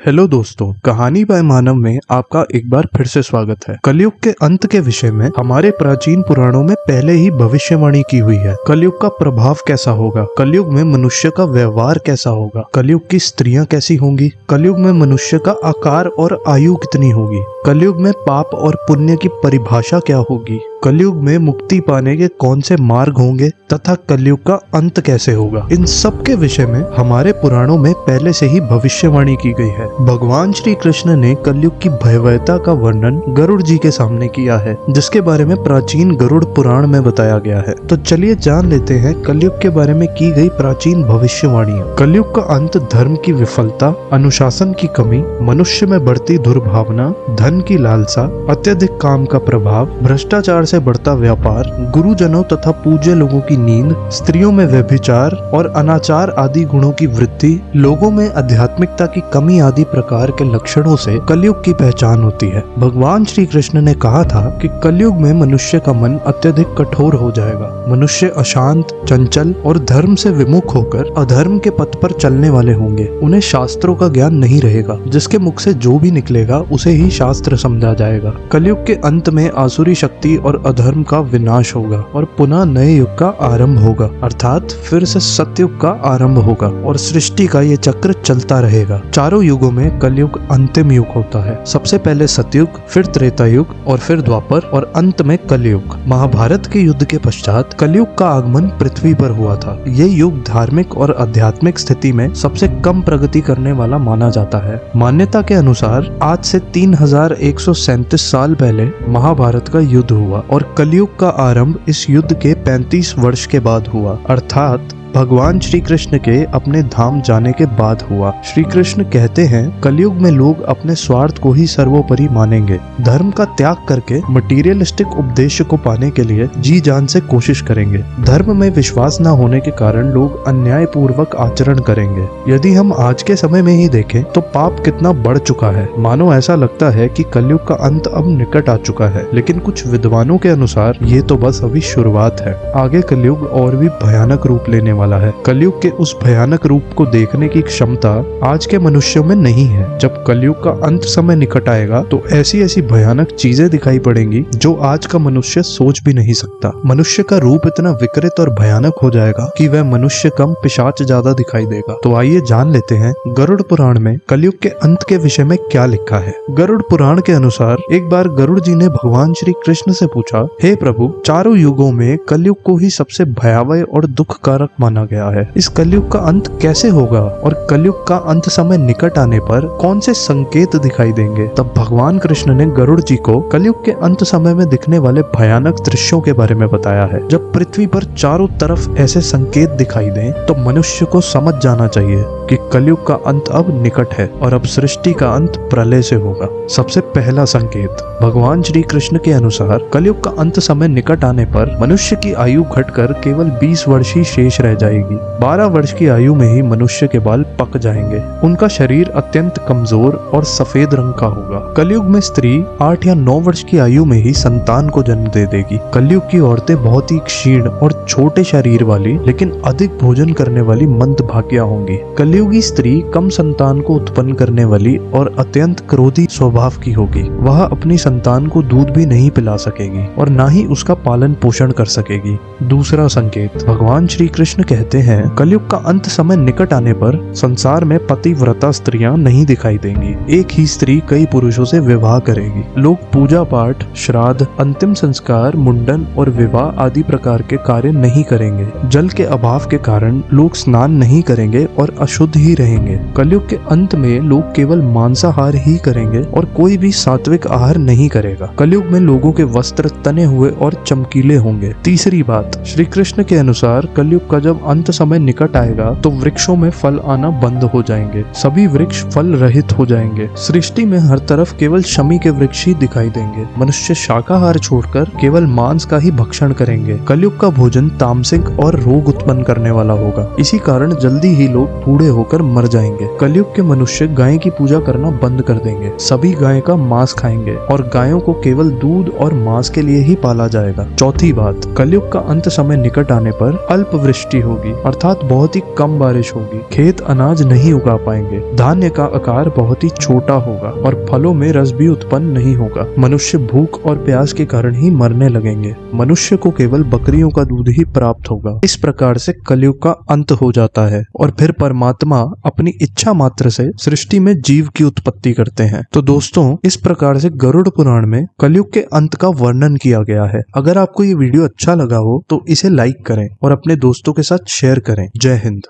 Hello दोस्तों, कहानी bye मानव में आपका एक बार फिर से स्वागत है। कलयुग के अंत के विषय में हमारे प्राचीन पुराणों में पहले ही भविष्यवाणी की हुई है। कलयुग का प्रभाव कैसा होगा, कलयुग में मनुष्य का व्यवहार कैसा होगा, कलयुग की स्त्रियां कैसी होंगी, कलयुग में मनुष्य का आकार और आयु कितनी होगी, कलयुग में पाप और पुण्य की परिभाषा क्या होगी, कलयुग में मुक्ति पाने के कौन से मार्ग होंगे तथा कलयुग का अंत कैसे होगा। इन सब के विषय में हमारे पुराणों में पहले से ही भविष्यवाणी की गई है। भगवान श्री कृष्ण ने कलयुग की भयावहता का वर्णन गरुड़ जी के सामने किया है, जिसके बारे में प्राचीन गरुड़ पुराण में बताया गया है। तो चलिए जान लेते हैं कलयुग के बारे में की गई प्राचीन भविष्यवाणियां। कलयुग का अंत धर्म की विफलता, अनुशासन की कमी, मनुष्य में बढ़ती दुर्भावना, धन की लालसा, अत्यधिक काम का प्रभाव, भ्रष्टाचार से बढ़ता व्यापार, गुरुजनों तथा पूज्य लोगों की नींद, स्त्रियों में व्यभिचार और अनाचार आदि गुणों की वृद्धि, लोगों में आध्यात्मिकता की कमी आदि प्रकार के लक्षणों से कलयुग की पहचान होती है। भगवान श्री कृष्ण ने कहा था कि कलयुग में मनुष्य का मन अत्यधिक कठोर हो जाएगा। मनुष्य अशांत, चंचल और धर्म से विमुख होकर अधर्म के पथ पर चलने वाले होंगे। उन्हें शास्त्रों का ज्ञान नहीं रहेगा। जिसके मुख से जो भी निकलेगा उसे ही शास्त्र समझा जाएगा। कलयुग के अंत में आसुरी शक्ति और अधर्म का विनाश होगा और पुनः नए युग का आरंभ होगा, अर्थात फिर से सतयुग का आरंभ होगा और सृष्टि का ये चक्र चलता रहेगा। चारों युगों में कलयुग अंतिम युग होता है। सबसे पहले सतयुग, फिर त्रेता युग और फिर द्वापर और अंत में कलयुग। महाभारत के युद्ध के पश्चात कलयुग का आगमन पृथ्वी पर हुआ था। ये युग धार्मिक और आध्यात्मिक स्थिति में सबसे कम प्रगति करने वाला माना जाता है। मान्यता के अनुसार आज से 3137 साल पहले महाभारत का युद्ध हुआ और कलयुग का आरंभ इस युद्ध के 35 वर्ष के बाद हुआ, अर्थात भगवान श्री कृष्ण के अपने धाम जाने के बाद हुआ। श्री कृष्ण कहते हैं, कलयुग में लोग अपने स्वार्थ को ही सर्वोपरि मानेंगे। धर्म का त्याग करके मटीरियलिस्टिक उपदेश को पाने के लिए जी जान से कोशिश करेंगे। धर्म में विश्वास न होने के कारण लोग अन्याय पूर्वक आचरण करेंगे। यदि हम आज के समय में ही देखें तो पाप कितना बढ़ चुका है। मानो ऐसा लगता है कि कलयुग का अंत अब निकट आ चुका है, लेकिन कुछ विद्वानों के अनुसार ये तो बस अभी शुरुआत है। आगे कलयुग और भी भयानक रूप लेने वाला है। कलयुग के उस भयानक रूप को देखने की क्षमता आज के मनुष्यों में नहीं है। जब कलयुग का अंत समय निकट आएगा तो ऐसी ऐसी भयानक चीजें दिखाई पड़ेंगी जो आज का मनुष्य सोच भी नहीं सकता। मनुष्य का रूप इतना विकृत और भयानक हो जाएगा कि वह मनुष्य कम पिशाच ज्यादा दिखाई देगा। तो आइए जान लेते हैं गरुड़ पुराण में कलयुग के अंत के विषय में क्या लिखा है। गरुड़ पुराण के अनुसार एक बार गरुड़ जी ने भगवान श्री कृष्ण से पूछा, हे प्रभु, चारों युगों में कलयुग को ही सबसे भयावह और दुखकारक माना गया है। इस कलयुग का अंत कैसे होगा और कलयुग का अंत समय निकट आने पर कौन से संकेत दिखाई देंगे। तब भगवान कृष्ण ने गरुड़ जी को कलयुग के अंत समय में दिखने वाले भयानक दृश्यों के बारे में बताया है। जब पृथ्वी पर चारों तरफ ऐसे संकेत दिखाई दें तो मनुष्य को समझ जाना चाहिए कि कलयुग का अंत अब निकट है और अब सृष्टि का अंत प्रलय से होगा। सबसे पहला संकेत, भगवान श्री कृष्ण के अनुसार कलयुग का अंत समय निकट आने पर मनुष्य की आयु घटकर केवल 20 वर्ष ही शेष रह जाएगी। 12 वर्ष की आयु में ही मनुष्य के बाल पक जाएंगे। उनका शरीर अत्यंत कमजोर और सफेद रंग का होगा। कलयुग में स्त्री 8 या 9 वर्ष की आयु में ही संतान को जन्म दे देगी। कलयुग की औरतें बहुत ही क्षीण और छोटे शरीर वाली लेकिन अधिक भोजन करने वाली मंदभाग्या होंगी। कलयुगी स्त्री कम संतान को उत्पन्न करने वाली और अत्यंत क्रोधी स्वभाव की होगी। वह अपनी संतान को दूध भी नहीं पिला सकेगी और न ही उसका पालन पोषण कर सकेगी। दूसरा संकेत, भगवान श्री कृष्ण कहते हैं, कलयुग का अंत समय निकट आने पर संसार में पतिव्रता स्त्रियां नहीं दिखाई देंगी। एक ही स्त्री कई पुरुषों से विवाह करेगी। लोग पूजा पाठ, श्राद्ध, अंतिम संस्कार, मुंडन और विवाह आदि प्रकार के कार्य नहीं करेंगे। जल के अभाव के कारण लोग स्नान नहीं करेंगे और अशुद्ध ही रहेंगे। कलयुग के अंत में लोग केवल मांसाहार ही करेंगे और कोई भी सात्विक आहार नहीं करेगा। कलयुग में लोगों के वस्त्र तने हुए और चमकीले होंगे। तीसरी बात, श्री कृष्ण के अनुसार कलयुग का जब अंत समय निकट आएगा तो वृक्षों में फल आना बंद हो जाएंगे। सभी वृक्ष फल रहित हो जाएंगे। सृष्टि में हर तरफ केवल शमी के वृक्ष ही दिखाई देंगे। मनुष्य शाकाहार छोड़कर केवल मांस का ही भक्षण करेंगे। कलयुग का भोजन तामसिक और रोग उत्पन्न करने वाला होगा। इसी कारण जल्दी ही लोग बूढ़े होकर मर जाएंगे। कलयुग के मनुष्य गाय की पूजा करना बंद कर देंगे, सभी गाय का मांस खाएंगे और गायों को केवल दूध और मांस के लिए ही पाला जाएगा। चौथी बात, कलयुग का अंत समय निकट आने पर अल्प वृष्टि होगी, अर्थात बहुत ही कम बारिश होगी। खेत अनाज नहीं उगा पाएंगे, धान्य का आकार बहुत ही छोटा होगा और फलों में रस भी उत्पन्न नहीं होगा। मनुष्य भूख और प्यास के कारण ही मरने लगेंगे। मनुष्य को केवल बकरियों का दूध ही प्राप्त होगा। इस प्रकार से कलयुग का अंत हो जाता है और फिर परमात्मा अपनी इच्छा मात्र से सृष्टि में जीव की उत्पत्ति करते हैं। तो दोस्तों, इस प्रकार से गरुड़ पुराण में कलयुग के अंत का वर्णन किया गया है। अगर आपको ये वीडियो अच्छा लगा हो तो इसे लाइक करें और अपने दोस्तों के साथ शेयर करें। जय हिंद।